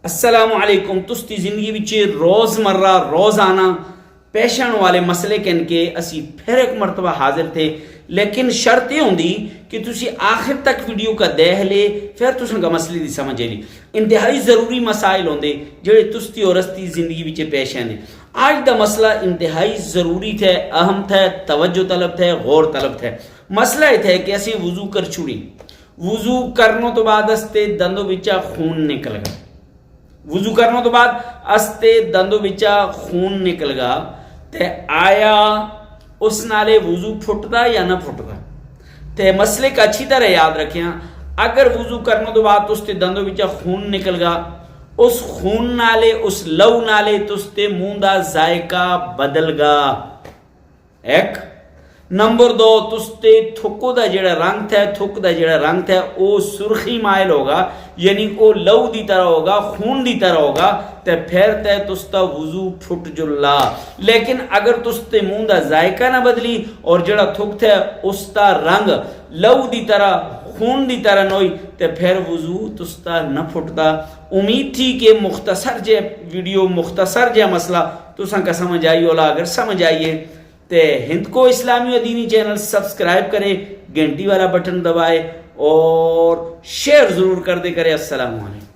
अस्सलामु अलैकुम। तुस्ती जिंदगी विच रोज़मर्रा रोज़ाना पेशन वाले मसले कन के असी फिर एक मरतबा हाजिर थे, लेकिन शर्त यह होंगी कि तुसी आखिर तक वीडियो का देख ले, फिर तुसा मसले की समझ ली। इंतहाई ज़रूरी मसाइल होंगे जोड़े तुस्ती और रस्ती जिंदगी विच पेश हैं। आज का मसला इंतहाई ज़रूरी थे, अहम थे, तवज्जो तलब थे, गौर तलब थे। मसला यह थे कि असी वजू कर छुड़ी, वजू करने तो बाद अस्ते दंदों विचा खून निकल गया। वजू करने तो बाद अस्ते दंदों विचा खून निकल गया, ते आया उस नाले वजू फुटदा या ना फुटदा। ते मसले का अच्छी तरह याद रखें, अगर वजू करने तो बाद उसके दंदों विचा खून निकल गया, उस खून नाले उस लहू नाले तुस्ते मुंह दा जायका बदल गया। एक नंबर दो, तुस्ते थुक्को दा जेड़ा रंग था, थुक दा जेड़ा रंग था वो सुर्खी माइल होगा, यानी वो लहू दी तरह होगा, खून दी तरह होगा। ते फिर ते तुस्ता वजू फुट जुल्ला। लेकिन अगर तुस्ते मुंह दा जायका ना बदली और जेड़ा थुक था उसका रंग लहू दी तरह, खून दी तरह नोई, ते फिर वजू तुस्ता न फुटदा। उम्मीद थी कि मुख्तसर जे वीडियो, मुख्तसर जे मसला तुसा का समझ आई होला। अगर समझ आइए तो हिंद को इस्लामी और दीनी चैनल सब्सक्राइब करें, घंटी वाला बटन दबाए और शेयर ज़रूर कर दे करें। अस्सलाम वालेकुम।